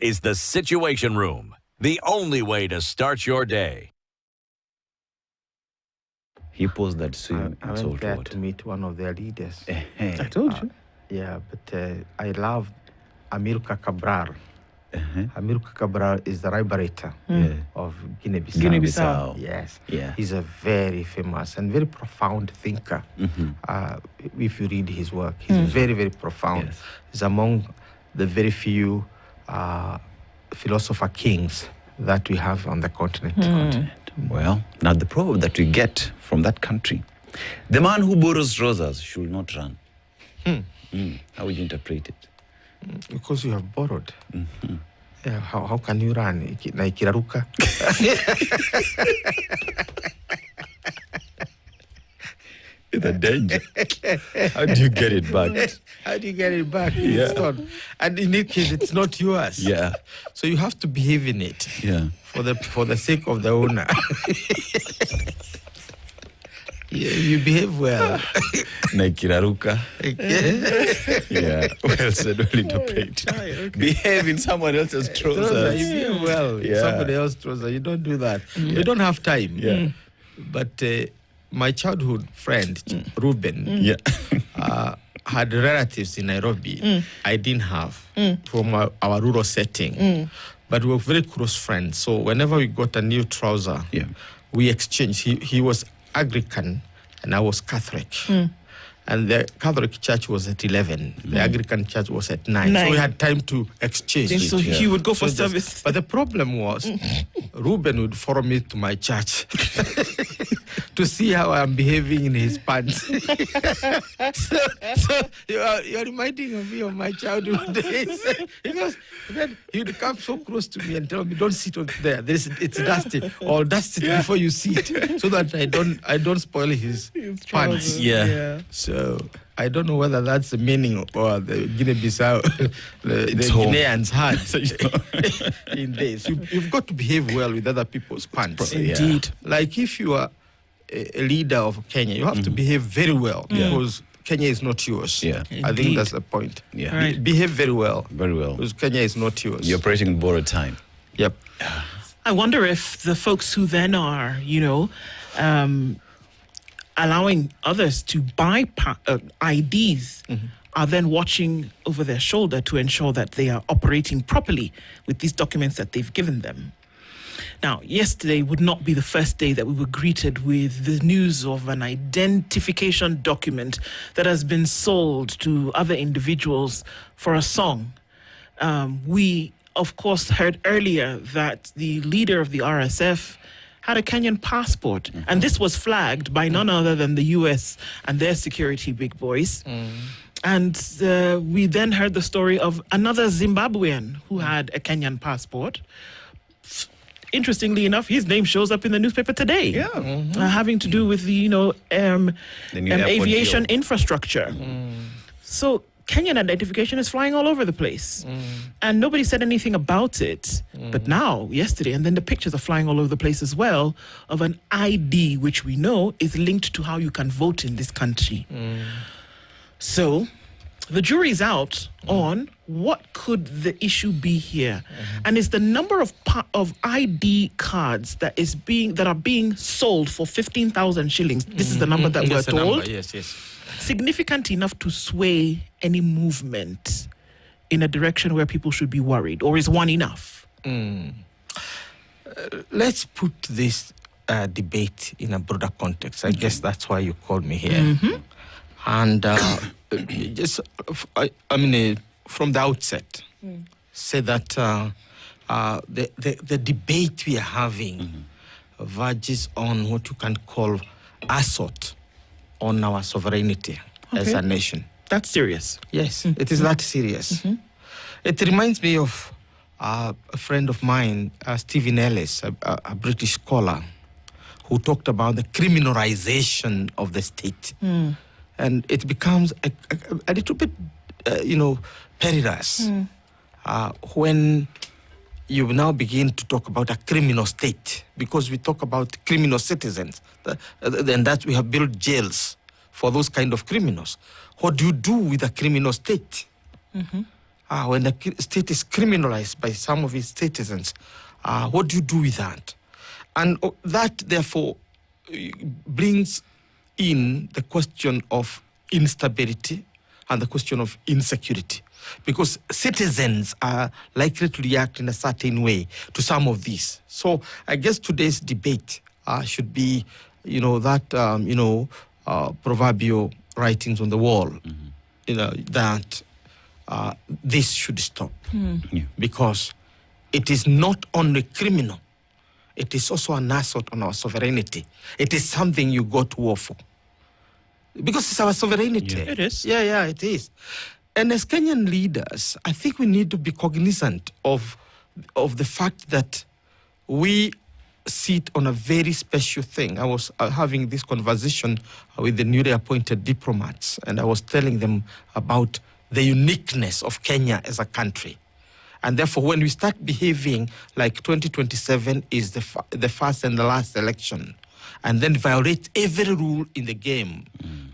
is the Situation Room, the only way to start your day. He posed that swim I went there to meet one of their leaders. I told you. Yeah, but I love Amilcar Cabral. Amilcar Cabral is the liberator of Guinea-Bissau. Guinea-Bissau. Yes. Yeah. He's a very famous and very profound thinker. If you read his work, he's very, very profound. Yes. He's among the very few philosopher kings that we have on the continent. Well, now the proverb that we get from that country, the man who borrows roses should not run. How would you interpret it? Because you have borrowed. Yeah, how can you run? Like Kiraruka? It's a danger. How do you get it back? How do you get it back? It's not, and in this case, it's not yours. Yeah. So you have to behave in it. Yeah. For the sake of the owner. You behave well. Naikiraruka. Yeah. Well said, well interpreted. Okay. Behave in someone else's trousers. You behave well. Yeah. Somebody else's trousers. You don't do that. You don't have time. Yeah. But my childhood friend, Ruben, had relatives in Nairobi. I didn't have from our rural setting. But we were very close friends. So whenever we got a new trouser, we exchanged. He was Anglican and I was Catholic. And the Catholic church was at 11. The Anglican church was at 9. So we had time to exchange. So he would go for service. But the problem was, Ruben would follow me to my church to see how I'm behaving in his pants. so you're reminding me of my childhood days. Because then he'd come so close to me and tell me, don't sit on there. It's dusty. Or dust it before you sit, so that I don't spoil his pants. Yeah. So I don't know whether that's the meaning or the Guinea-Bissau, the Guineans had in this. You've got to behave well with other people's pants. Indeed. Like if you are a leader of Kenya, you have to behave very well because Kenya is not yours. Yeah. I think that's the point. Yeah. Right. Behave very well. Very well. Because Kenya is not yours. You're operating in borrowed time. Yep. I wonder if the folks who then are, allowing others to buy IDs are then watching over their shoulder to ensure that they are operating properly with these documents that they've given them. Now, yesterday would not be the first day that we were greeted with the news of an identification document that has been sold to other individuals for a song. We, of course, heard earlier that the leader of the RSF had a Kenyan passport. And this was flagged by none other than the US and their security big boys. And we then heard the story of another Zimbabwean who had a Kenyan passport. Interestingly enough, his name shows up in the newspaper today. Having to do with the, aviation infrastructure. So Kenyan identification is flying all over the place. And nobody said anything about it. But now, yesterday, and then the pictures are flying all over the place as well, of an ID, which we know is linked to how you can vote in this country. So the jury's out on what could the issue be here. And it's the number of ID cards that are being sold for 15,000 shillings. This is the number that we're told. Yes. Significant enough to sway any movement in a direction where people should be worried, or is one enough? Let's put this debate in a broader context. I guess that's why you called me here. And from the outset, say that the debate we are having verges on what you can call assault on our sovereignty as a nation. That's serious. Yes, it is that serious. It reminds me of a friend of mine, Stephen Ellis, a British scholar, who talked about the criminalization of the state. And it becomes a little bit, perilous when you now begin to talk about a criminal state, because we talk about criminal citizens, and that we have built jails for those kind of criminals. What do you do with a criminal state? when the state is criminalized by some of its citizens, what do you do with that? And that, therefore, brings in the question of instability and the question of insecurity, because citizens are likely to react in a certain way to some of these. So I guess today's debate should be, that, proverbial writings on the wall, that this should stop. Because it is not only criminal, it is also an assault on our sovereignty. It is something you go to war for. Because it's our sovereignty. Yeah. It is. Yeah, it is. And as Kenyan leaders, I think we need to be cognizant of the fact that we sit on a very special thing. I was having this conversation with the newly appointed diplomats, and I was telling them about the uniqueness of Kenya as a country. And therefore, when we start behaving like 2027 is the first and the last election, and then violate every rule in the game,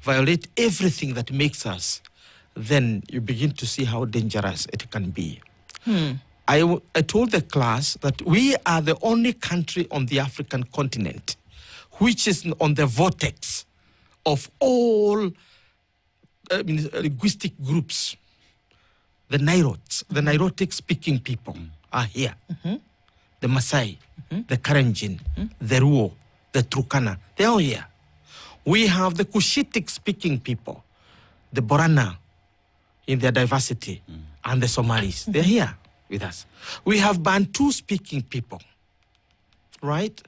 violate everything that makes us, then you begin to see how dangerous it can be. I told the class that we are the only country on the African continent which is on the vortex of all linguistic groups. The Nilotic-speaking people are here. The Maasai, the Karenjin, the Luo, the Turkana, they're all here. We have the Cushitic-speaking people, the Borana in their diversity, and the Somalis. They're here with us. We have Bantu-speaking people, right?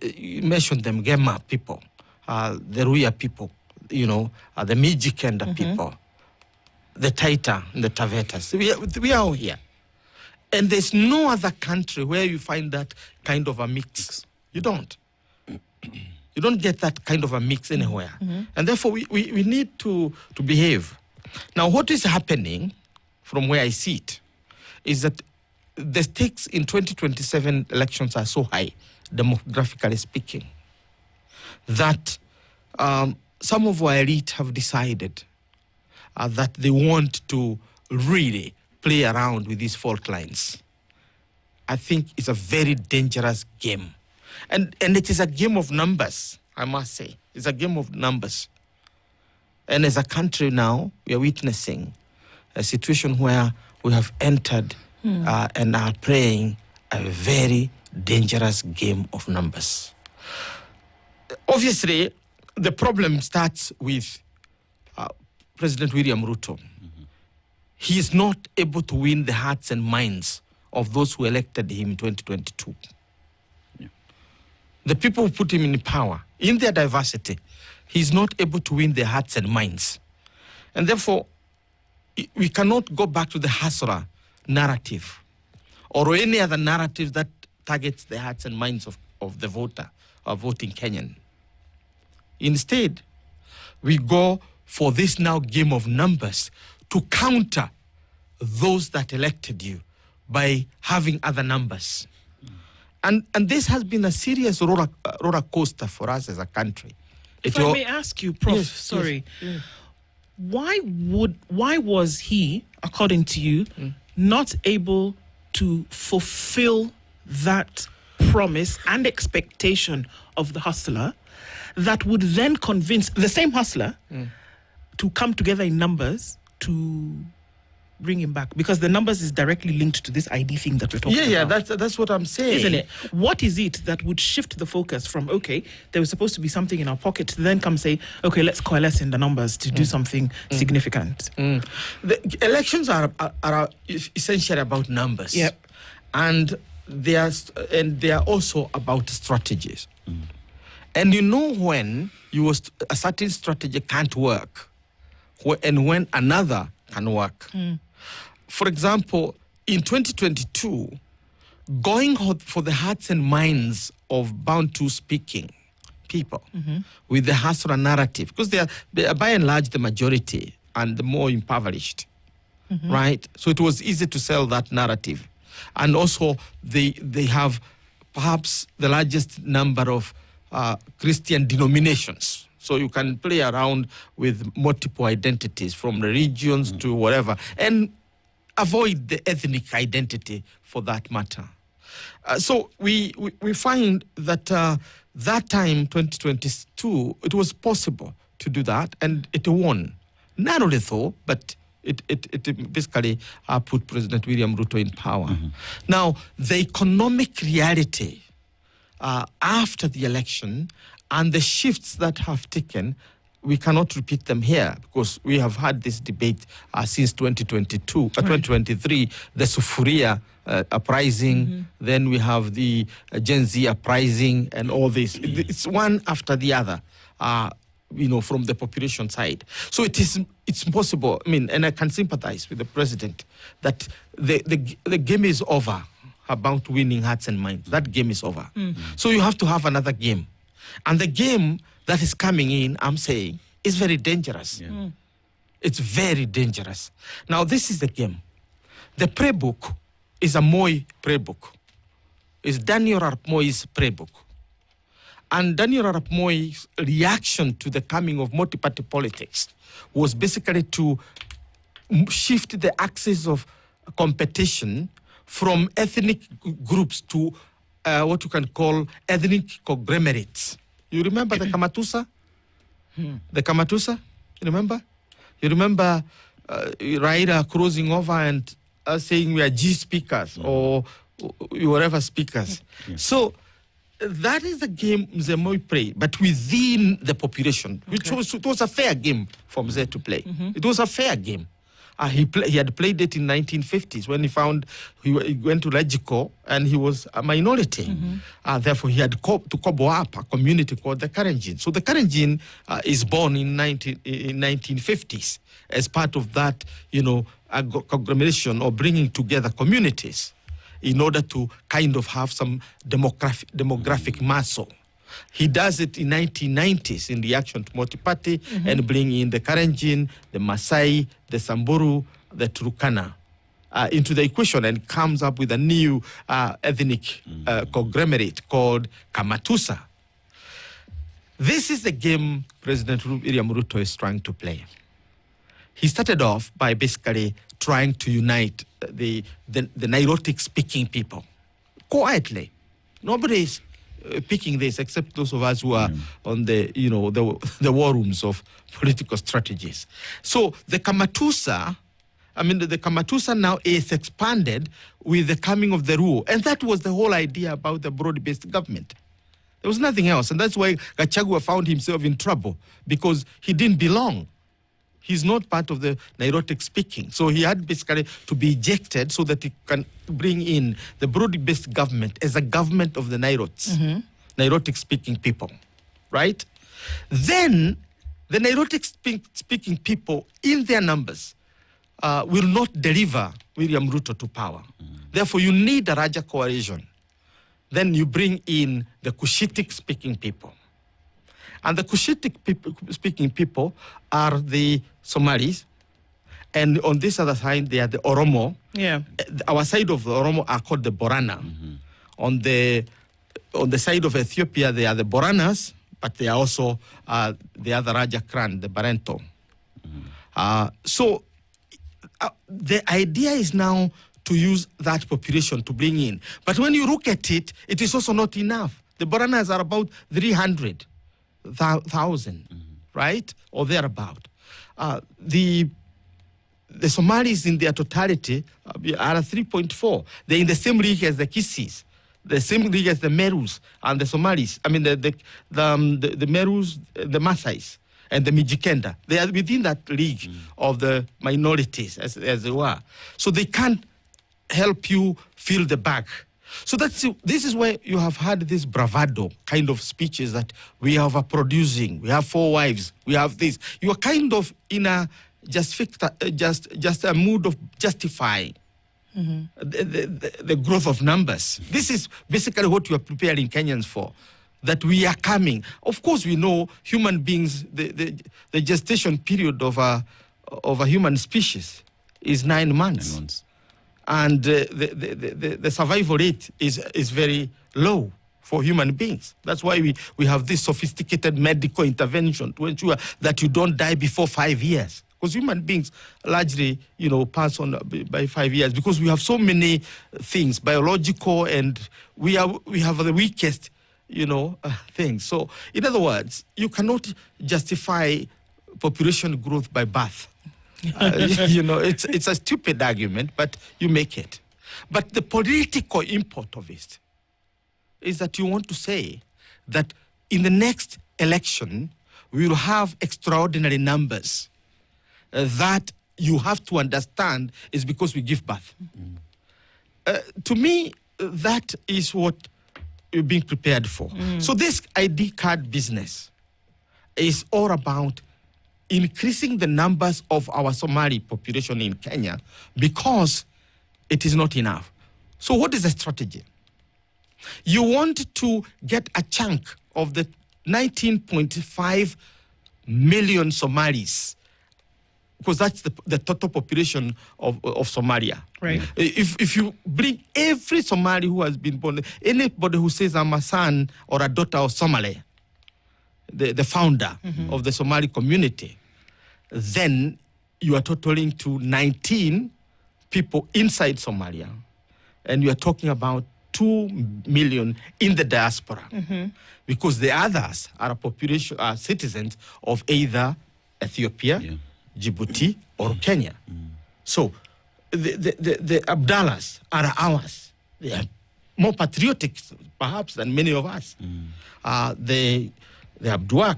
You mentioned them, Gema people, the Ruya people, the Mijikenda people, the Taita, and the Tavetas. We are all here. And there's no other country where you find that kind of a mix. You don't. You don't get that kind of a mix anywhere. And therefore, we need to behave. Now, what is happening, from where I see it, is that the stakes in 2027 elections are so high, demographically speaking, that some of our elite have decided that they want to really play around with these fault lines. I think it's a very dangerous game. And it is a game of numbers, I must say. It's a game of numbers. And as a country now, we are witnessing a situation where we have entered and are playing a very dangerous game of numbers. Obviously, the problem starts with President William Ruto. He is not able to win the hearts and minds of those who elected him in 2022. The people who put him in power, in their diversity, he's not able to win their hearts and minds. And therefore, we cannot go back to the hustler narrative or any other narrative that targets the hearts and minds of the voter or voting Kenyan. Instead, we go for this now game of numbers to counter those that elected you by having other numbers. And this has been a serious roller coaster for us as a country. If I may ask you, Prof, sorry. Yes. Why was he, according to you, not able to fulfill that promise and expectation of the hustler that would then convince the same hustler to come together in numbers to bring him back? Because the numbers is directly linked to this ID thing that we're talking about. That's what I'm saying. Isn't it? What is it that would shift the focus from, okay, there was supposed to be something in our pocket, to then come say, okay, let's coalesce in the numbers to do something significant? The elections are essentially about numbers. Yep. And they are also about strategies. And when a certain strategy can't work, and when another can work. For example, in 2022, going for the hearts and minds of Bantu-speaking people with the hustler narrative, because they are by and large the majority and the more impoverished, right? So it was easy to sell that narrative. And also, they have perhaps the largest number of Christian denominations. So you can play around with multiple identities from religions to whatever. And avoid the ethnic identity for that matter. So we find that that time, 2022, it was possible to do that, and it won. Narrowly though, but it basically put President William Ruto in power. Now, the economic reality after the election and the shifts that have taken, we cannot repeat them here because we have had this debate since 2023, the Sufuria uprising, then we have the Gen Z uprising and all this. It's one after the other, from the population side. So it's possible, and I can sympathize with the president that the game is over about winning hearts and minds. That game is over. So you have to have another game. And the game that is coming in, I'm saying, is very dangerous. It's very dangerous. Now, this is the game. The playbook is a Moi playbook. It's Daniel Arap Moi's playbook. And Daniel Arap Moi's reaction to the coming of multi-party politics was basically to shift the axis of competition from ethnic groups to what you can call ethnic conglomerates. You remember the Kamatusa? The Kamatusa? You remember? You remember Raila crossing over and saying we are G speakers or whatever speakers. So that is the game Mzee Moi played, but within the population, which it was a fair game for Mzee to play. It was a fair game. He had played it in 1950s when he went to Legico and he was a minority. Therefore, he had to cobble up a community called the Karenjin. So the Karenjin is born in 1950s as part of that, conglomeration or bringing together communities in order to kind of have some demographic muscle. He does it in 1990s in reaction to multi-party and bring in the Karenjin, the Maasai, the Samburu, the Turkana into the equation and comes up with a new ethnic conglomerate called Kamatusa. This is the game President William Ruto is trying to play. He started off by basically trying to unite the Nilotic-speaking people quietly. Nobody is picking this except those of us who are on the war rooms of political strategies. So the Kamatusa, the Kamatusa now is expanded with the coming of the Ruo. And that was the whole idea about the broad-based government. There was nothing else. And that's why Gachagua found himself in trouble, because he didn't belong. He's not part of the Nilotic speaking. So he had basically to be ejected so that he can bring in the broad-based government as a government of the Nilots, Nilotic speaking people, right? Then the Nilotic speaking people in their numbers will not deliver William Ruto to power. Therefore, you need a Raja coalition. Then you bring in the Cushitic speaking people. And the Cushitic speaking people are the Somalis. And on this other side, they are the Oromo. Yeah. Our side of the Oromo are called the Borana. On the side of Ethiopia, they are the Boranas, but they are also the other Raja clan, the Barento. So the idea is now to use that population to bring in. But when you look at it, it is also not enough. The Boranas are about 300,000, right? Or thereabout. The Somalis in their totality are 3.4. They're in the same league as the Kisis, the same league as the Merus and the Somalis. The Merus, the Maasais, and the Mijikenda. They are within that league of the minorities as they were. So they can't help you fill the bag. So this is where you have had this bravado kind of speeches that we are producing, we have 4 wives, we have this. You are kind of in a just a mood of justifying the growth of numbers. This is basically what you are preparing Kenyans for, that we are coming. Of course, we know human beings, the gestation period of a human species is 9 months. And the survival rate is very low for human beings. That's why we have this sophisticated medical intervention to ensure that you don't die before 5 years Because human beings largely, pass on by 5 years because we have so many things, biological, and we have the weakest, things. So, in other words, you cannot justify population growth by birth. It's a stupid argument, but you make it. But the political import of it is that you want to say that in the next election, we will have extraordinary numbers that you have to understand is because we give birth. To me, that is what you're being prepared for. So this ID card business is all about increasing the numbers of our Somali population in Kenya because it is not enough. So what is the strategy? You want to get a chunk of the 19.5 million Somalis, because that's the total population of Somalia. Right. If you bring every Somali who has been born, anybody who says I'm a son or a daughter of Somali, the founder of the Somali community, then you are totaling to 19 people inside Somalia. And you are talking about 2 million in the diaspora. Because the others are citizens of either Ethiopia, Djibouti, or Kenya. So the Abdallahs are ours. They are more patriotic, perhaps, than many of us. The Abduak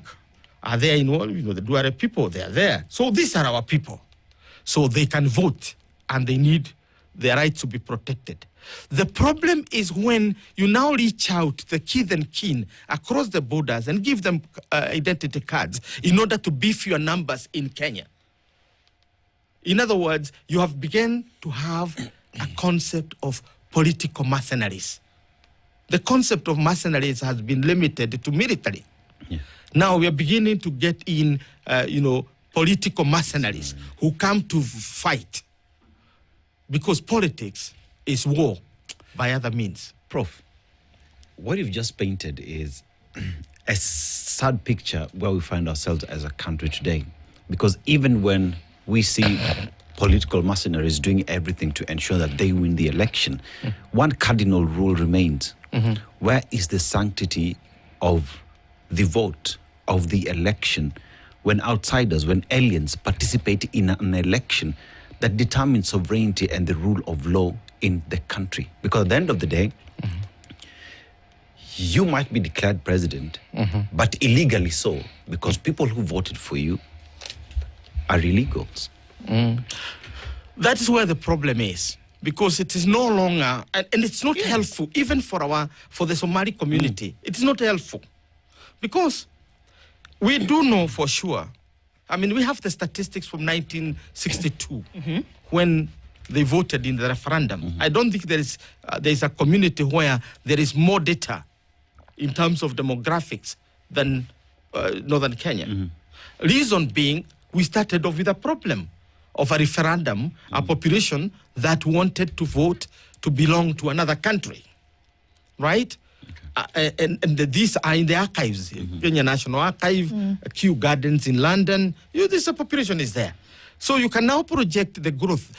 are there in all, the Duare people, they are there. So these are our people. So they can vote, and they need their rights to be protected. The problem is when you now reach out to the kith and kin across the borders and give them identity cards in order to beef your numbers in Kenya. In other words, you have begun to have a concept of political mercenaries. The concept of mercenaries has been limited to military. Now we are beginning to get in, political mercenaries who come to fight, because politics is war by other means. Prof, what you've just painted is a sad picture where we find ourselves as a country today. Because even when we see political mercenaries doing everything to ensure that they win the election, one cardinal rule remains. Where is the sanctity of the vote, of the election, when outsiders, when aliens participate in an election that determines sovereignty and the rule of law in the country? Because at the end of the day, you might be declared president, but illegally so, because people who voted for you are illegals. That is where the problem is, because it is no longer, and it's not helpful, even for the Somali community. It is not helpful, because we do know for sure. I mean, we have the statistics from 1962 when they voted in the referendum. I don't think there is a community where there is more data in terms of demographics than northern Kenya. Reason being, we started off with a problem of a referendum, a population that wanted to vote to belong to another country, right? And these are in the archives, Kenya National Archive, Kew Gardens in London. This population is there. So you can now project the growth.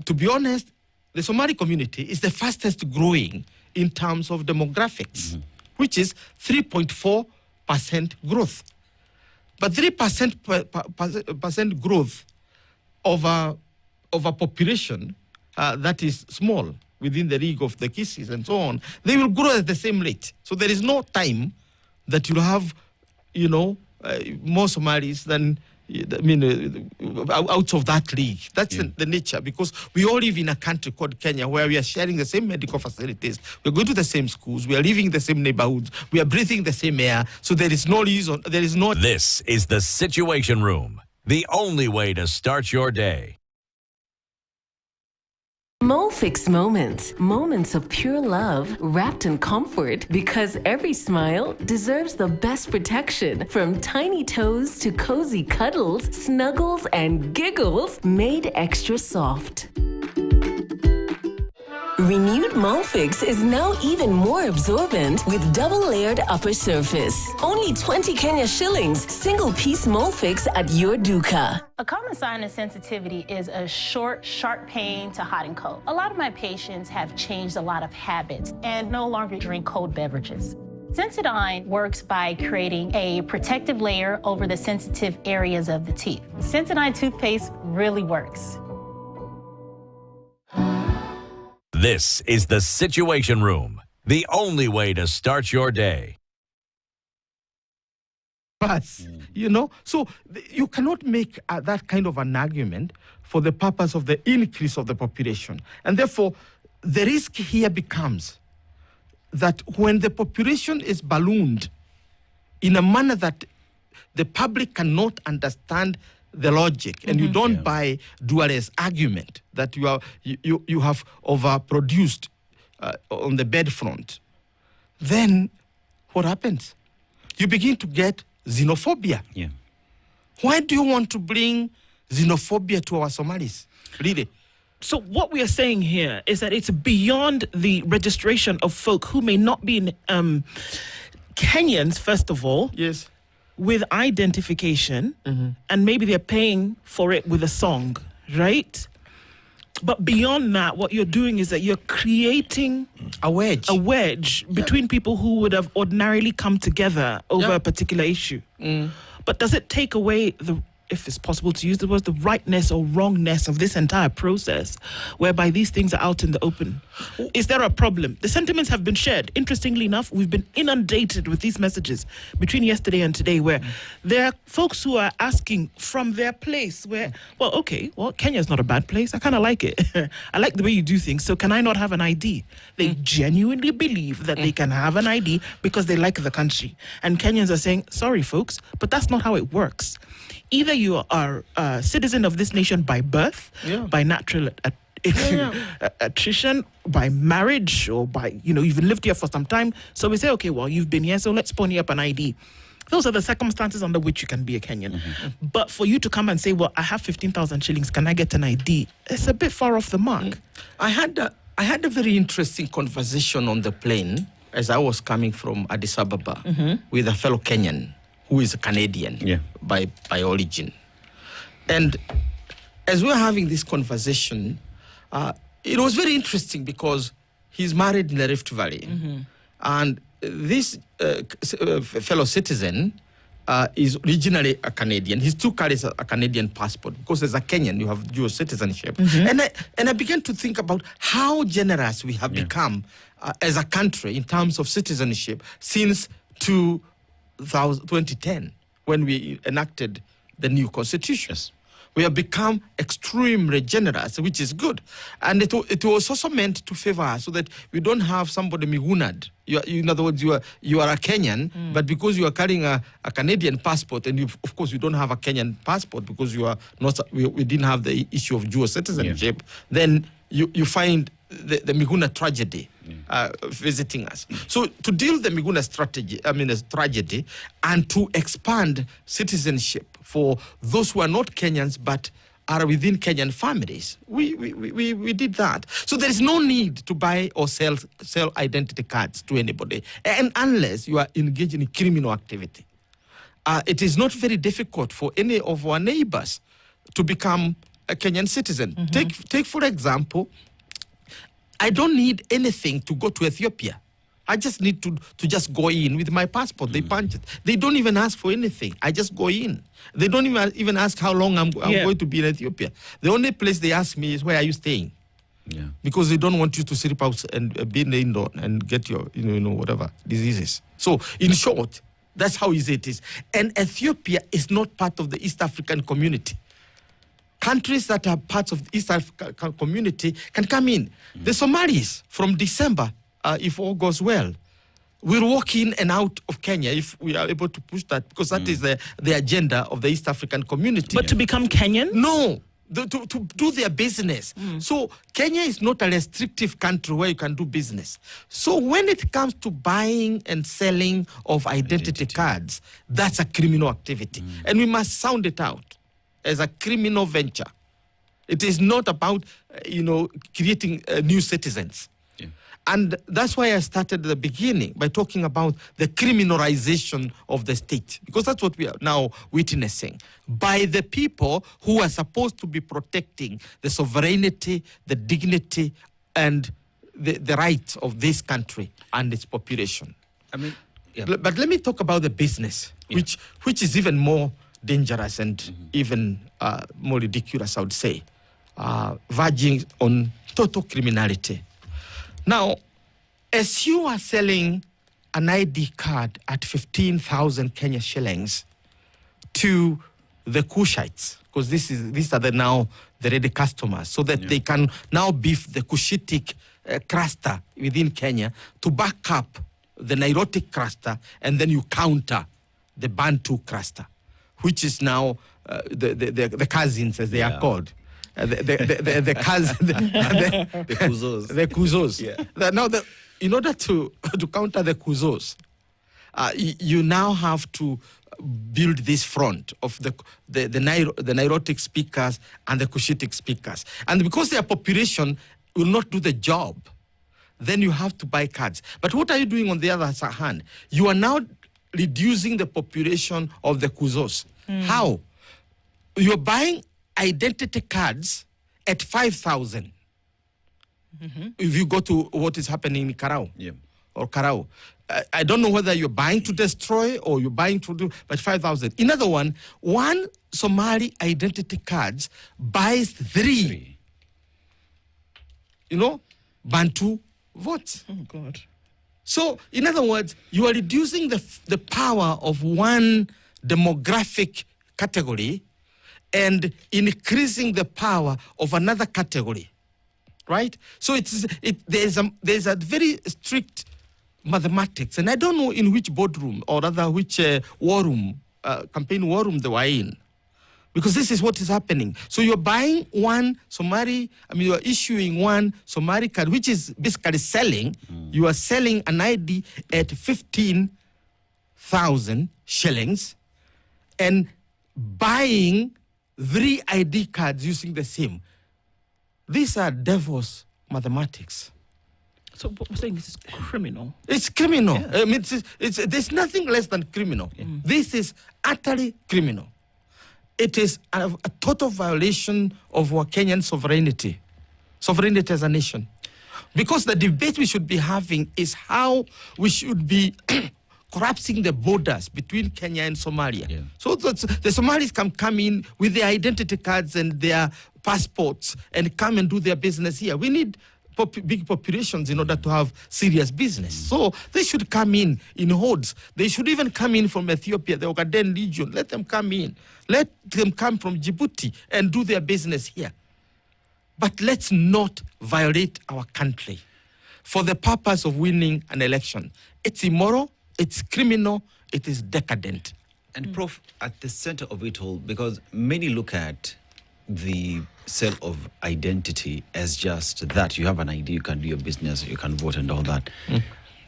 To be honest, the Somali community is the fastest growing in terms of demographics, which is 3.4% growth. But 3% growth of a population that is small, within the league of the Kisses and so on, they will grow at the same rate. So there is no time that you'll have, more Somalis than, out of that league. That's the nature, because we all live in a country called Kenya where we are sharing the same medical facilities, we're going to the same schools, we are living in the same neighborhoods, we are breathing the same air. So there is no reason, there is no... This is the Situation Room, the only way to start your day. Fix moments. Moments of pure love wrapped in comfort, because every smile deserves the best protection. From tiny toes to cozy cuddles, snuggles, and giggles made extra soft. Renewed Molfix is now even more absorbent with double-layered upper surface. Only 20 Kenya shillings, single-piece Molfix at your duka. A common sign of sensitivity is a short, sharp pain to hot and cold. A lot of my patients have changed a lot of habits and no longer drink cold beverages. Sensodyne works by creating a protective layer over the sensitive areas of the teeth. Sensodyne toothpaste really works. This is the Situation Room, the only way to start your day. So you cannot make that kind of an argument for the purpose of the increase of the population. And therefore, the risk here becomes that when the population is ballooned in a manner that the public cannot understand the logic, and you don't buy Duare's argument that you have overproduced on the bed front, then what happens? You begin to get xenophobia. Yeah. Why do you want to bring xenophobia to our Somalis? Really? So what we are saying here is that it's beyond the registration of folk who may not be Kenyans, first of all. Yes. With identification, and maybe they're paying for it with a song, right? But beyond that, what you're doing is that you're creating a wedge between people who would have ordinarily come together over a particular issue. But does it take away the, if it's possible to use the words, the rightness or wrongness of this entire process, whereby these things are out in the open? Is there a problem? The sentiments have been shared. Interestingly enough, we've been inundated with these messages between yesterday and today, where there are folks who are asking from their place where, Kenya's not a bad place. I kind of like it. I like the way you do things. So can I not have an ID? They genuinely believe that they can have an ID because they like the country. And Kenyans are saying, sorry, folks, but that's not how it works. Either you are a citizen of this nation by birth, by natural attrition, by marriage, or by, you've lived here for some time. So we say, okay, well, you've been here, so let's pony up an ID. Those are the circumstances under which you can be a Kenyan. But for you to come and say, well, I have 15,000 shillings, can I get an ID? It's a bit far off the mark. I had a very interesting conversation on the plane as I was coming from Addis Ababa with a fellow Kenyan who is a Canadian by origin. And as we were having this conversation, it was very interesting because he's married in the Rift Valley. And this fellow citizen is originally a Canadian. He still carries a Canadian passport because as a Kenyan, you have dual citizenship. And I began to think about how generous we have become as a country in terms of citizenship since 2010, when we enacted the new constitution. Yes. We have become extremely generous, which is good. And it was also meant to favor us so that we don't have somebody migunad. In other words, you are a Kenyan, but because you are carrying a Canadian passport, and of course you don't have a Kenyan passport because you are not, we didn't have the issue of dual citizenship, then you find the Miguna tragedy visiting us. So to deal with the Miguna tragedy and to expand citizenship for those who are not Kenyans but are within Kenyan families, we did that. So there is no need to buy or sell identity cards to anybody, and unless you are engaged in criminal activity. It is not very difficult for any of our neighbors to become a Kenyan citizen. Take for example, I don't need anything to go to Ethiopia. I just need to just go in with my passport. They punch it. They don't even ask for anything. I just go in. They don't even ask how long I'm going to be in Ethiopia. The only place they ask me is, where are you staying? Yeah. Because they don't want you to sleep out and be in the indoor and get your, whatever diseases. So in short, that's how easy it is. And Ethiopia is not part of the East African community. Countries that are parts of the East African community can come in. The Somalis, from December, if all goes well, will walk in and out of Kenya if we are able to push that, because that is the agenda of the East African community. But to become Kenyan? No. To do their business. So Kenya is not a restrictive country where you can do business. So when it comes to buying and selling of identity cards, that's a criminal activity. And we must sound it out as a criminal venture. It is not about, creating new citizens. And that's why I started at the beginning by talking about the criminalization of the state, because that's what we are now witnessing by the people who are supposed to be protecting the sovereignty, the dignity, and the rights of this country and its population. I mean, yeah. But let me talk about the business, which is even more dangerous and even more ridiculous, I would say, verging on total criminality. Now, as you are selling an ID card at 15,000 Kenya shillings to the Kushites, because these are now the ready customers, so that they can now beef the Cushitic cluster within Kenya to back up the Nilotic cluster, and then you counter the Bantu cluster, which is now the cousins, as they are called. The cousins, the Kuzos. The Kuzos. Yeah. Now, in order to counter the Kuzos, you now have to build this front of the Nilotic speakers and the Cushitic speakers. And because their population will not do the job, then you have to buy cards. But what are you doing on the other hand? You are now reducing the population of the Kuzos. How? You're buying identity cards at 5,000. If you go to what is happening in Karao or Karao. I don't know whether you're buying to destroy or you're buying to do, but 5,000. In other one Somali identity cards buys three. Bantu votes. Oh, God. So, in other words, you are reducing the power of one demographic category and increasing the power of another category, right? So there's a very strict mathematics, and I don't know in which boardroom or rather which war room, campaign war room they were in, because this is what is happening. So you're buying one Somali, you are issuing one Somali card, which is basically selling. You are selling an ID at 15,000 shillings and buying 3 ID cards using the same. These are devil's mathematics. So what we're saying is criminal. It's criminal. Yeah. There's nothing less than criminal. This is utterly criminal. It is a total violation of our Kenyan sovereignty as a nation. Because the debate we should be having is how we should be collapsing the borders between Kenya and Somalia. Yeah. So the Somalis can come in with their identity cards and their passports and come and do their business here. We need big populations in order to have serious business. So they should come in hordes. They should even come in from Ethiopia, the Ogaden region. Let them come in. Let them come from Djibouti and do their business here. But let's not violate our country for the purpose of winning an election. It's immoral, it's criminal, it is decadent. And Prof, at the center of it all, because many look at the sale of identity as just that you have an ID, you can do your business, you can vote and all that.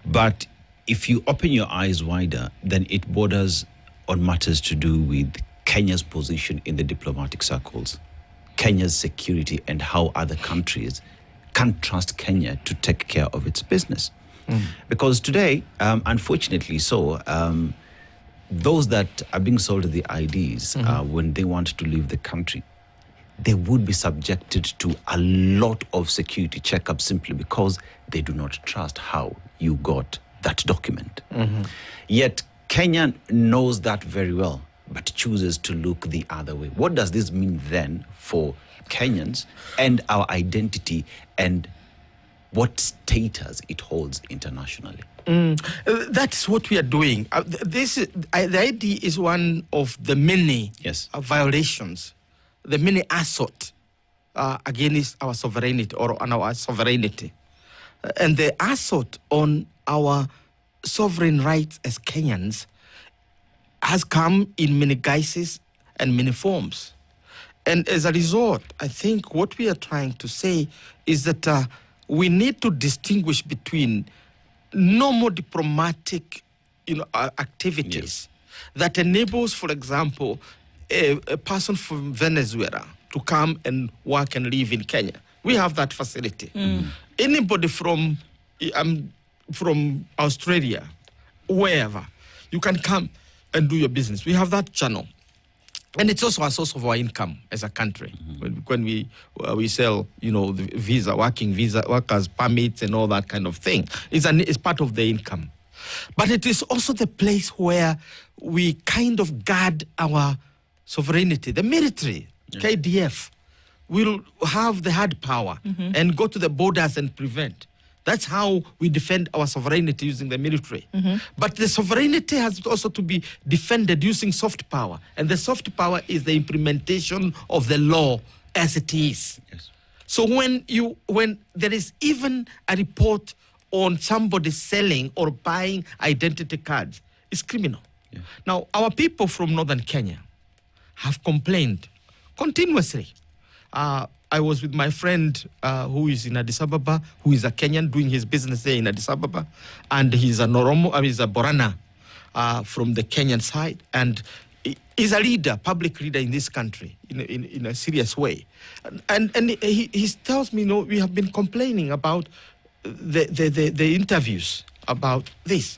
But if you open your eyes wider, then it borders on matters to do with Kenya's position in the diplomatic circles, Kenya's security, and how other countries can't trust Kenya to take care of its business. Because today, unfortunately those that are being sold the IDs when they want to leave the country, they would be subjected to a lot of security checkups simply because they do not trust how you got that document. Yet Kenya knows that very well, but chooses to look the other way. What does this mean then for Kenyans and our identity and what status it holds internationally? That's what we are doing. The ID is one of the many violations, the many assault against our sovereignty or on our sovereignty. And the assault on our sovereign rights as Kenyans has come in many guises and many forms. And as a result, I think what we are trying to say is that we need to distinguish between normal diplomatic activities that enables, for example, a person from Venezuela to come and work and live in Kenya. We have that facility. Anybody from I'm from Australia, wherever, you can come and do your business. We have that channel. And it's also a source of our income as a country. When we sell, the workers permits and all that kind of thing. It's part of the income. But it is also the place where we kind of guard our sovereignty. The military, KDF, will have the hard power and go to the borders and prevent. That's how we defend our sovereignty, using the military. But the sovereignty has also to be defended using soft power. And the soft power is the implementation of the law as it is. Yes. So when there is even a report on somebody selling or buying identity cards, it's criminal. Yeah. Now, our people from northern Kenya have complained continuously. I was with my friend who is in Addis Ababa, who is a Kenyan doing his business there in Addis Ababa, and he's a Borana from the Kenyan side, and he's a leader, public leader in this country in a serious way. And he tells me, we have been complaining about the interviews about this.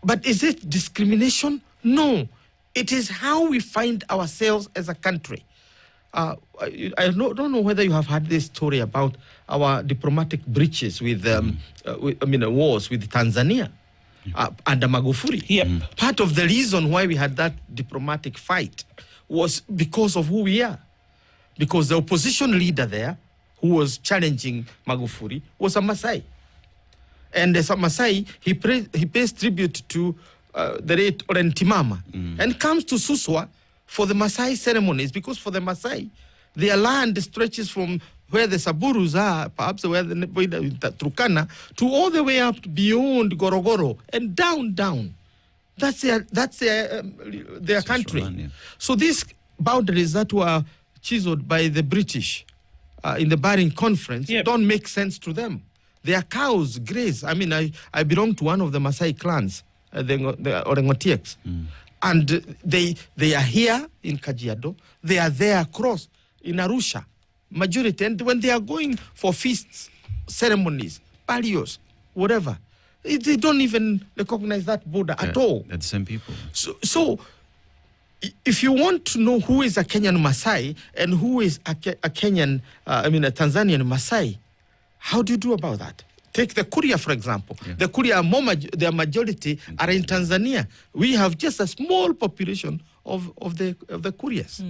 But is it discrimination? No. It is how we find ourselves as a country. I don't know whether you have heard this story about our diplomatic breaches with wars with Tanzania under Magufuli. Yep. Part of the reason why we had that diplomatic fight was because of who we are. Because the opposition leader there, who was challenging Magufuli, was a Maasai. And as a Maasai, he pays tribute to the late Orentimama and comes to Suswa for the Maasai ceremonies, because for the Maasai, their land stretches from where the Saburus are, perhaps where the Turkana, to all the way up beyond Gorogoro and down. That's their country. Land, yeah. So these boundaries that were chiseled by the British in the Barring Conference don't make sense to them. Their cows graze. I mean, I belong to one of the Maasai clans, the Orengotieks. And they are here in Kajiado. They are there across in Arusha, majority. And when they are going for feasts, ceremonies, palios, whatever, they don't even recognize that border at all. They're the same people. So if you want to know who is a Kenyan Maasai and who is a Kenyan, a Tanzanian Maasai, how do you do about that? Take the Kuria, for example. Yeah. The Kuria, their majority are in Tanzania. We have just a small population of the Kurias.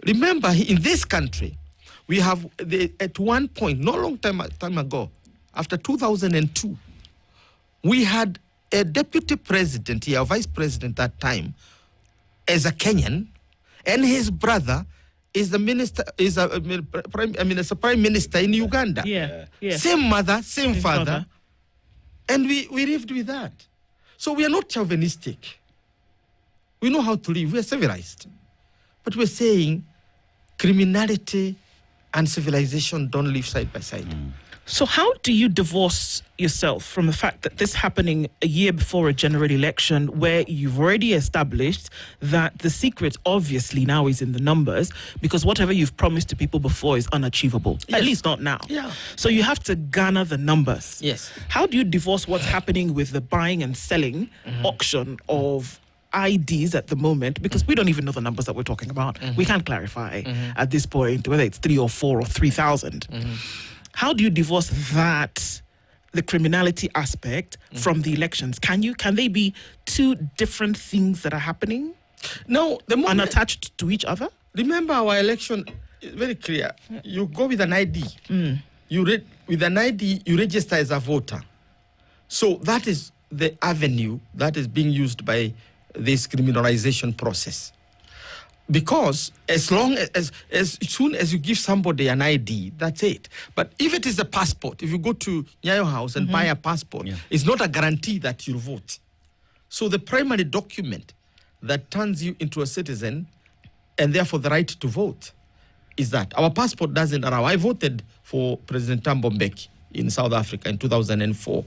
Remember, in this country, we have, at one point, no long time ago, after 2002, we had a deputy president, a vice president that time, as a Kenyan, and his brother is the minister, is a prime minister in Uganda. Yeah. Same mother, same father. And we lived with that. So we are not chauvinistic. We know how to live. We are civilized. But we're saying criminality and civilization don't live side by side. So how do you divorce yourself from the fact that this happening a year before a general election, where you've already established that the secret obviously now is in the numbers, because whatever you've promised to people before is unachievable, at least not now. Yeah. So you have to garner the numbers. Yes. How do you divorce what's happening with the buying and selling auction of IDs at the moment, because we don't even know the numbers that we're talking about. We can't clarify at this point whether it's 3 or 4 or 3,000. How do you divorce that, the criminality aspect, from the elections? Can they be two different things that are happening? No, the moment, unattached to each other? Remember, our election is very clear. You go with an ID. With an ID, you register as a voter. So that is the avenue that is being used by this criminalization process. Because as soon as you give somebody an ID, that's it. But if it is a passport, if you go to Nyayo House and buy a passport, it's not a guarantee that you'll vote. So the primary document that turns you into a citizen and therefore the right to vote is that. Our passport doesn't allow. I voted for President Thabo Mbeki in South Africa in 2004.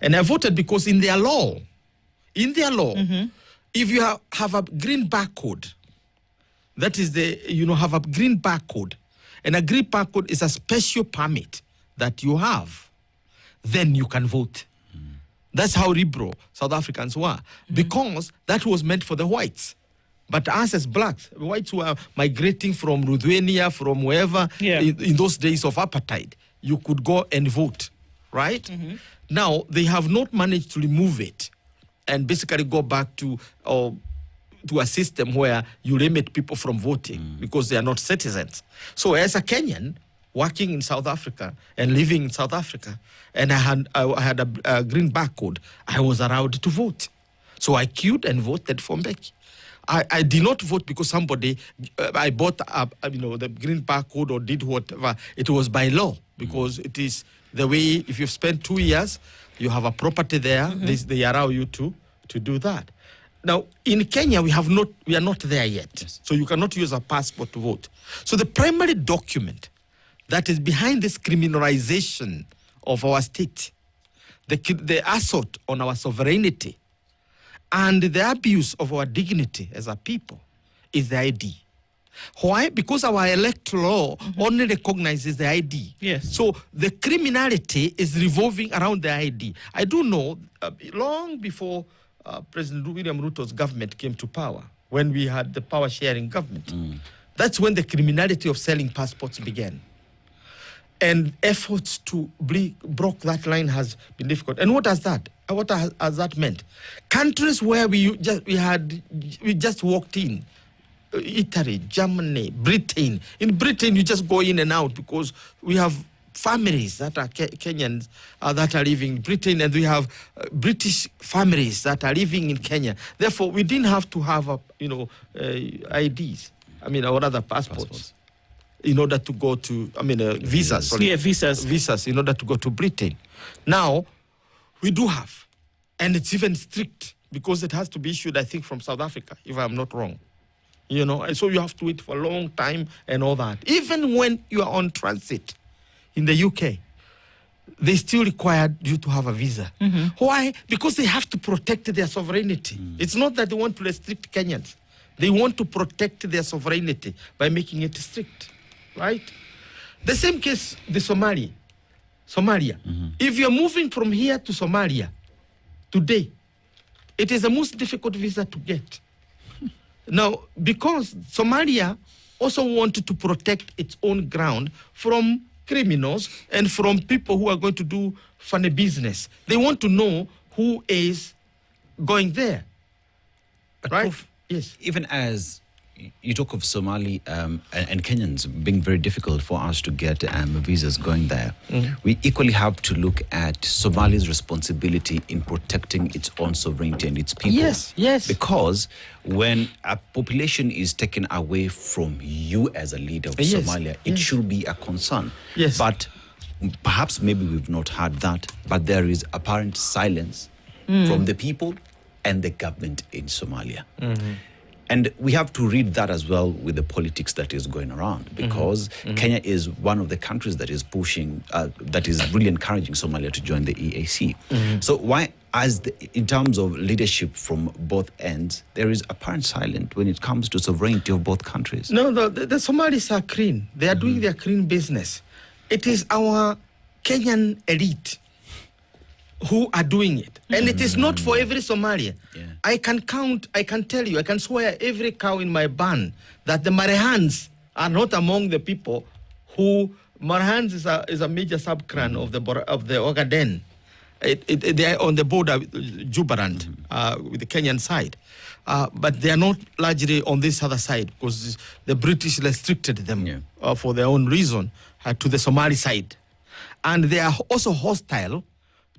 And I voted because in their law, if you have a green barcode, that is have a green barcode. And a green barcode is a special permit that you have. then you can vote. That's how liberal South Africans were, because that was meant for the whites. But us as blacks, whites who are migrating from Lithuania, from wherever, in those days of apartheid, you could go and vote, right? Now, they have not managed to remove it and basically go back to a system where you limit people from voting because they are not citizens. So as a Kenyan working in South Africa and living in South Africa, and I had a green barcode, I was allowed to vote. So I queued and voted for Mbeki. I did not vote because somebody, I bought the green barcode or did whatever. It was by law, because it is the way, if you've spent 2 years, you have a property there, they allow you to do that. Now, in Kenya, we are not there yet. Yes. So you cannot use a passport to vote. So the primary document that is behind this criminalization of our state, the assault on our sovereignty, and the abuse of our dignity as a people, is the ID. Why? Because our electoral law only recognizes the ID. Yes. So the criminality is revolving around the ID. I do know, long before President William Ruto's government came to power, when we had the power-sharing government, that's when the criminality of selling passports began. And efforts to break that line has been difficult. And what has that meant? Countries where we just walked in, Italy, Germany, Britain. In Britain, you just go in and out because we have families that are Kenyans that are living in Britain, and we have British families that are living in Kenya. Therefore, we didn't have to have IDs. Or other passports. In order to go to, visas. Sorry. Yeah, visas. Visas in order to go to Britain. Now, we do have. And it's even strict because it has to be issued, I think, from South Africa, if I'm not wrong. And so you have to wait for a long time and all that. Even when you are on transit in the UK, they still require you to have a visa. Why? Because they have to protect their sovereignty. It's not that they want to restrict Kenyans. They want to protect their sovereignty by making it strict. Right? The same case, the Somalia. If you're moving from here to Somalia today, it is the most difficult visa to get. Now, because Somalia also wanted to protect its own ground from criminals and from people who are going to do funny business. They want to know who is going there. But right? Prof, yes. Even as you talk of Somali and Kenyans being very difficult for us to get visas going there, we equally have to look at Somalia's responsibility in protecting its own sovereignty and its people. Yes. Because when a population is taken away from you as a leader of Somalia, it should be a concern. Yes. But perhaps maybe we've not heard that, but there is apparent silence from the people and the government in Somalia. And we have to read that as well with the politics that is going around, because Kenya is one of the countries that is pushing, that is really encouraging Somalia to join the EAC. So why, in terms of leadership from both ends, there is apparent silence when it comes to sovereignty of both countries? No, the Somalis are clean. They are doing their clean business. It is our Kenyan elite who are doing it. And it is not for every Somalian. Yeah. I can tell you, I can swear every cow in my barn that the Marehans are not among the people who, Marehans is a major subclan of the Ogaden. They are on the border with Jubaland, with the Kenyan side. But they are not largely on this other side because the British restricted them for their own reason to the Somali side. And they are also hostile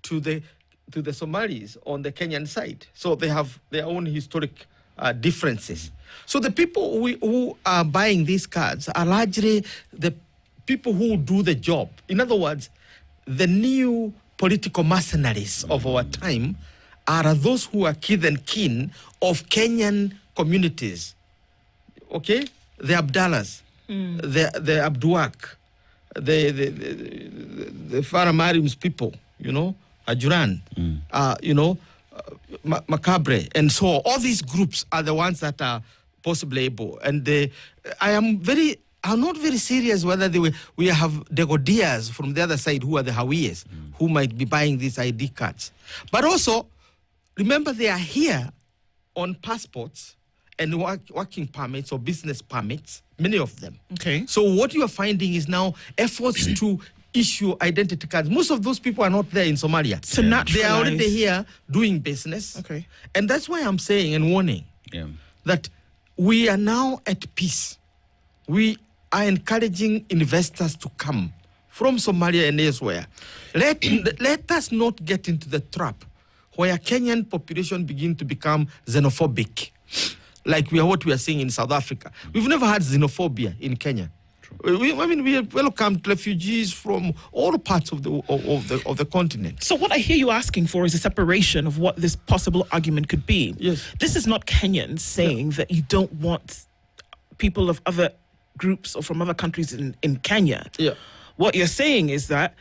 to the Somalis on the Kenyan side. So they have their own historic differences. So the people who are buying these cards are largely the people who do the job. In other words, the new political mercenaries of our time are those who are kith and kin of Kenyan communities. Okay? The Abdallahs, the Abduak, the Faramarims people, Ajuran, Macabre, and so all these groups are the ones that are possibly able. And I am very are not very serious whether we have Degodiers from the other side who are the Hawiyas who might be buying these ID cards. But also, remember they are here on passports and working permits or business permits, many of them. Okay. So what you are finding is now efforts to issue identity cards. Most of those people are not there in Somalia. So they are already here doing business. Okay. And that's why I'm saying and warning that we are now at peace. We are encouraging investors to come from Somalia and elsewhere. Let us not get into the trap where Kenyan population begin to become xenophobic, like what we are seeing in South Africa. We've never had xenophobia in Kenya. We have welcomed refugees from all parts of the continent. So what I hear you asking for is a separation of what this possible argument could be. Yes. This is not Kenyans saying that you don't want people of other groups or from other countries in Kenya. Yeah. What you're saying is that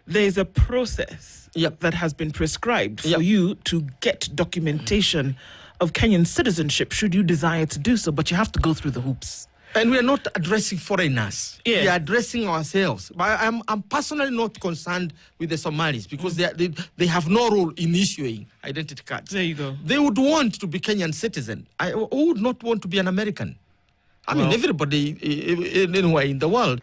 there's a process that has been prescribed for you to get documentation of Kenyan citizenship should you desire to do so, but you have to go through the hoops. And we are not addressing foreigners. Yeah. We are addressing ourselves. But I'm personally not concerned with the Somalis because they have no role in issuing identity cards. There you go. They would want to be Kenyan citizen. Who would not want to be an American? I mean, everybody anywhere in the world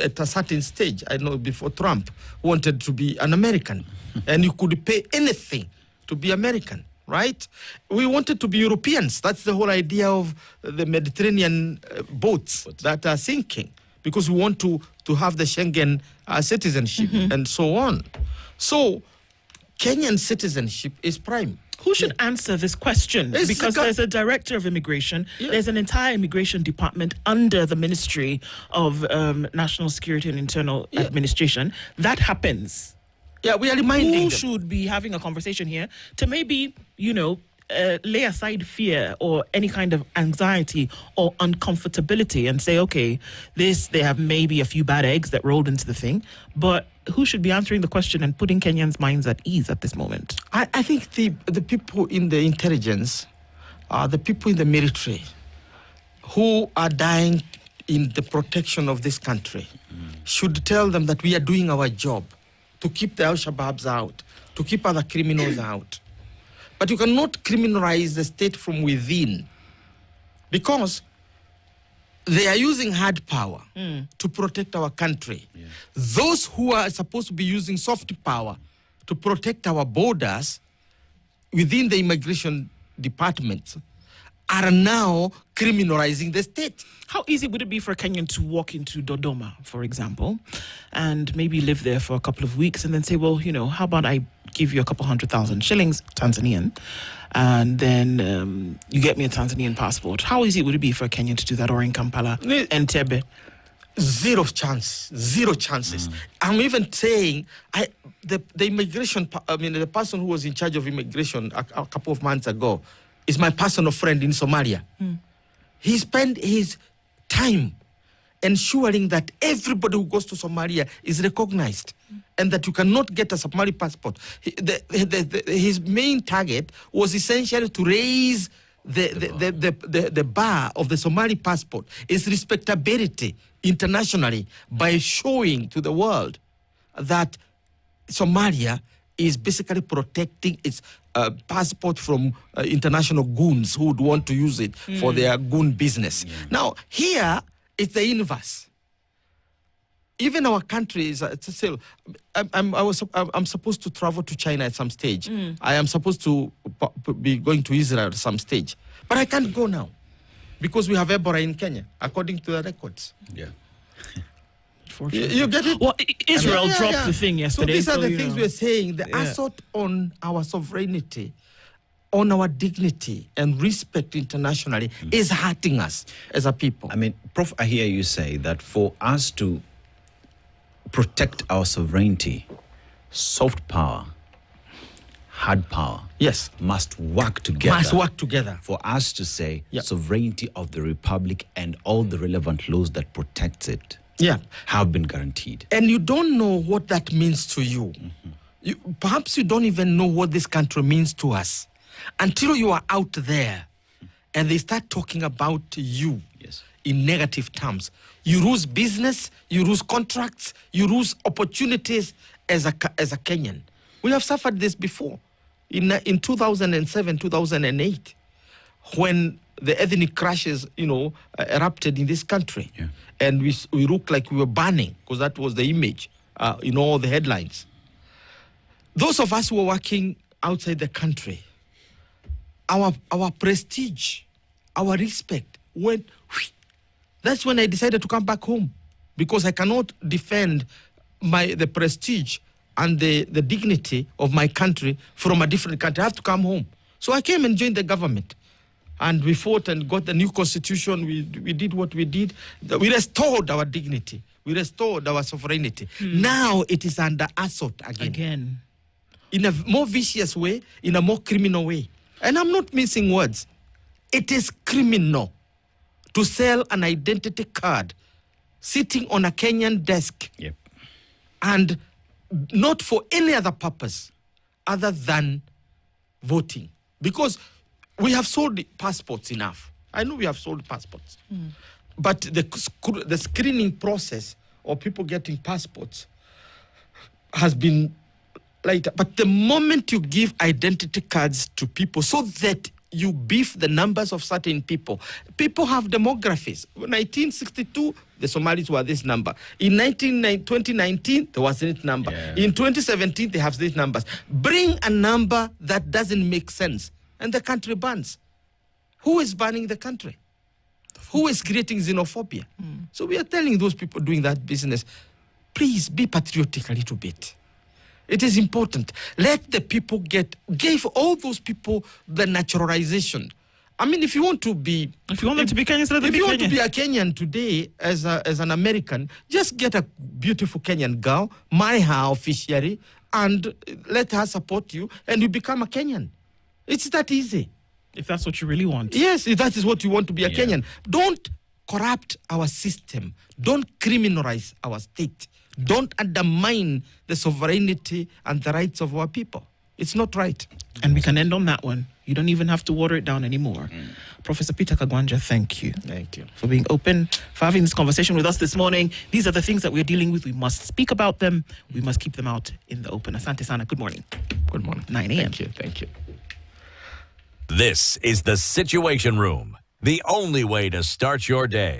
at a certain stage, I know before Trump, wanted to be an American. And you could pay anything to be American, right? We wanted to be Europeans. That's the whole idea of the Mediterranean boats that are sinking, because we want to have the Schengen citizenship and so on. So Kenyan citizenship is prime. Who should answer this question? Because there's a director of immigration. There's an entire immigration department under the Ministry of National Security and Internal Administration. That happens. Yeah, we are reminding Who them. should be having a conversation here to maybe, lay aside fear or any kind of anxiety or uncomfortability and say, okay, they have maybe a few bad eggs that rolled into the thing, but who should be answering the question and putting Kenyans' minds at ease at this moment? I think the people in the intelligence, the people in the military who are dying in the protection of this country should tell them that we are doing our job to keep the Al-Shabaabs out, to keep other criminals out. But you cannot criminalize the state from within, because they are using hard power to protect our country. Yeah. Those who are supposed to be using soft power to protect our borders within the immigration departments are now criminalizing the state. How easy would it be for a Kenyan to walk into Dodoma, for example, and maybe live there for a couple of weeks and then say, well, how about I give you a couple 100,000 shillings, Tanzanian, and then you get me a Tanzanian passport? How easy would it be for a Kenyan to do that, or in Kampala, Entebbe? Zero chances. I'm even saying the immigration, the person who was in charge of immigration a couple of months ago is my personal friend in Somalia. He spent his time ensuring that everybody who goes to Somalia is recognized and that you cannot get a Somali passport. His main target was essentially to raise the bar of the Somali passport, its respectability internationally, by showing to the world that Somalia is basically protecting its passport from international goons who would want to use it for their goon business. Now, here, it's the inverse. Even our country is still. I'm supposed to travel to China at some stage. I am supposed to be going to Israel at some stage, but I can't go now because we have Ebola in Kenya, according to the records. Yeah. You get it? Well, Israel dropped the thing yesterday. So these are the things we're saying. The assault on our sovereignty, on our dignity and respect internationally is hurting us as a people. I mean, Prof, I hear you say that for us to protect our sovereignty, soft power, hard power, must work together. For us to say sovereignty of the republic and all the relevant laws that protects it have been guaranteed. And you don't know what that means to you. Perhaps you don't even know what this country means to us until you are out there and they start talking about you in negative terms. You lose business, you lose contracts, you lose opportunities as a Kenyan. We have suffered this before. In 2007, 2008, when the ethnic crashes, erupted in this country. Yeah. And we looked like we were burning, because that was the image, all the headlines. Those of us who were working outside the country, our prestige, our respect went. That's when I decided to come back home, because I cannot defend the prestige and the dignity of my country from a different country. I have to come home. So I came and joined the government. And we fought and got the new constitution. We did what we did. We restored our dignity. We restored our sovereignty. Now it is under assault again. In a more vicious way, in a more criminal way. And I'm not mincing words. It is criminal to sell an identity card sitting on a Kenyan desk. Yep. And not for any other purpose other than voting. Because we have sold passports enough. I know we have sold passports. But the screening process of people getting passports has been later. But the moment you give identity cards to people so that you beef the numbers of certain people have demographies. In 1962, the Somalis were this number. In 2019, there was this number. Yeah. In 2017, they have these numbers. Bring a number that doesn't make sense, and the country burns. Who is burning the country? Who is creating xenophobia? So we are telling those people doing that business, please be patriotic a little bit. It is important. Let the people give all those people the naturalization. I mean, if you want to be... If you want them to be Kenyans, let them If be you Kenyan. want to be a Kenyan today as an American, just get a beautiful Kenyan girl, marry her officially, and let her support you, and you become a Kenyan. It's that easy. If that's what you really want. Yes, if that is what you want to be a Kenyan. Don't corrupt our system. Don't criminalize our state. Don't undermine the sovereignty and the rights of our people. It's not right. And we can end on that one. You don't even have to water it down anymore. Professor Peter Kagwanja, thank you. Thank you. For being open, for having this conversation with us this morning. These are the things that we're dealing with. We must speak about them. We must keep them out in the open. Asante sana. Good morning. Good morning. 9 a.m. Thank you. This is the Situation Room, the only way to start your day.